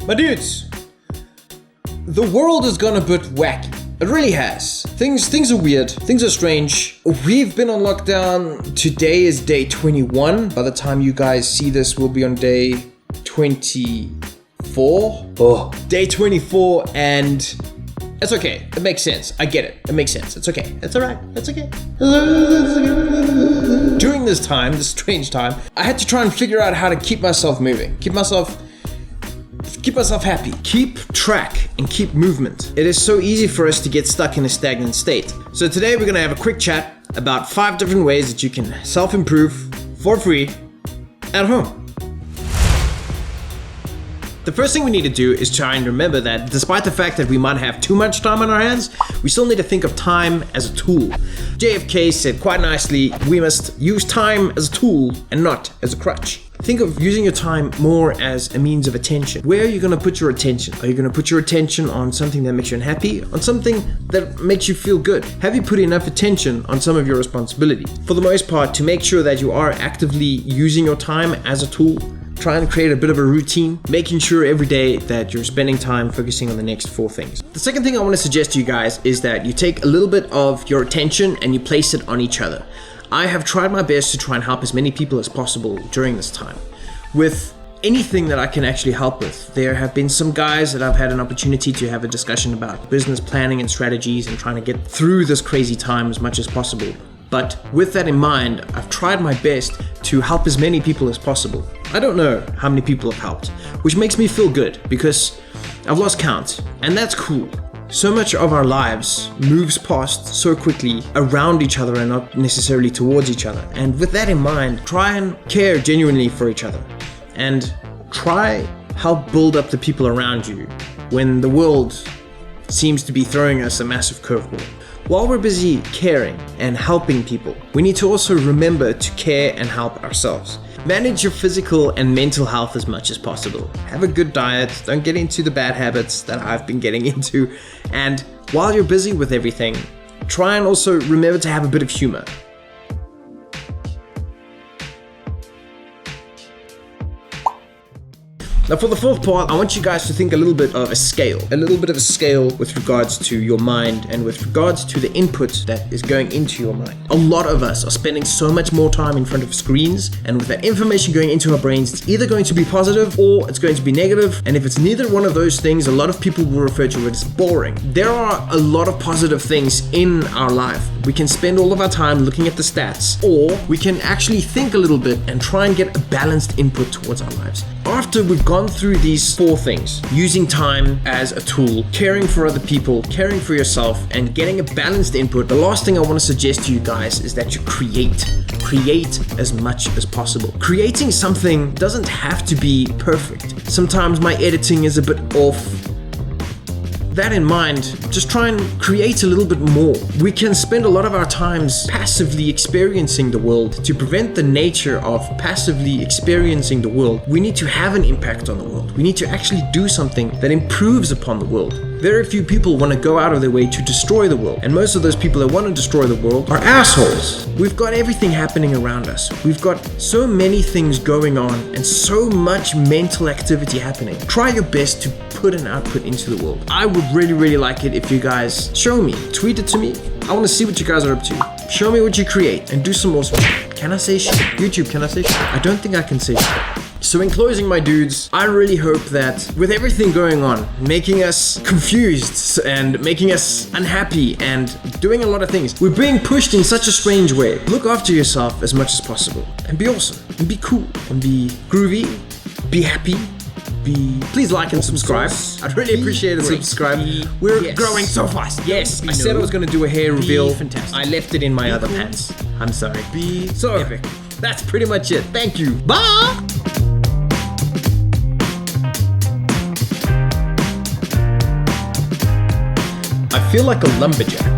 My dudes, the world has gone a bit wacky. It really has. Things are weird. Things are strange. We've been on lockdown. Today is day 21. By the time you guys see this, we'll be on day 24. Day 24, and it's okay. It makes sense. I get it. It makes sense. It's okay. It's alright. It's okay. During this time, this strange time, I had to try and figure out how to keep myself moving. Keep myself happy, keep track, and keep movement. It is so easy for us to get stuck in a stagnant state. So today we're gonna have a quick chat about 5 different ways that you can self-improve for free at home. The first thing we need to do is try and remember that despite the fact that we might have too much time on our hands, we still need to think of time as a tool. JFK said quite nicely, we must use time as a tool and not as a crutch. Think of using your time more as a means of attention. Where are you going to put your attention? Are you going to put your attention on something that makes you unhappy? On something that makes you feel good? Have you put enough attention on some of your responsibility? For the most part, to make sure that you are actively using your time as a tool, try and create a bit of a routine, making sure every day that you're spending time focusing on the next 4 things. The second thing I want to suggest to you guys is that you take a little bit of your attention and you place it on each other. I have tried my best to try and help as many people as possible during this time with anything that I can actually help with. There have been some guys that I've had an opportunity to have a discussion about business planning and strategies and trying to get through this crazy time as much as possible. But with that in mind, I've tried my best to help as many people as possible. I don't know how many people have helped, which makes me feel good because I've lost count, and that's cool. So much of our lives moves past so quickly around each other and not necessarily towards each other. And with that in mind, try and care genuinely for each other and try help build up the people around you when the world seems to be throwing us a massive curveball. While we're busy caring and helping people, we need to also remember to care and help ourselves. Manage your physical and mental health as much as possible. Have a good diet, don't get into the bad habits that I've been getting into. And while you're busy with everything, try and also remember to have a bit of humor. Now for the fourth part, I want you guys to think a little bit of a scale with regards to your mind and with regards to the input that is going into your mind. A lot of us are spending so much more time in front of screens, and with that information going into our brains, it's either going to be positive or it's going to be negative. And if it's neither one of those things, a lot of people will refer to it as boring. There are a lot of positive things in our life. We can spend all of our time looking at the stats, or we can actually think a little bit and try and get a balanced input towards our lives. After we've gone through these 4 things, using time as a tool, caring for other people, caring for yourself, and getting a balanced input, the last thing I want to suggest to you guys is that you create as much as possible. Creating something doesn't have to be perfect. Sometimes my editing is a bit off. That in mind, just try and create a little bit more. We can spend a lot of our times passively experiencing the world. To prevent the nature of passively experiencing the world, we need to have an impact on the world. We need to actually do something that improves upon the world. Very few people want to go out of their way to destroy the world, and most of those people that want to destroy the world are assholes. We've got everything happening around us. We've got so many things going on and so much mental activity happening. Try your best to put an output into the world. I would really like it if you guys show me, tweet it to me. I want to see what you guys are up to. Show me what you create and do some awesome shit. Can I say shit? YouTube, can I say shit? I don't think I can say shit. So in closing, my dudes, I really hope that with everything going on, making us confused and making us unhappy and doing a lot of things, we're being pushed in such a strange way. Look after yourself as much as possible and be awesome and be cool and be groovy, be happy. Please like and subscribe. I'd really appreciate a subscribe. We're growing so fast. Yes, I said I was going to do a hair reveal. Fantastic. I left it in my other pants. I'm sorry. So epic. That's pretty much it. Thank you. Bye. I feel like a lumberjack.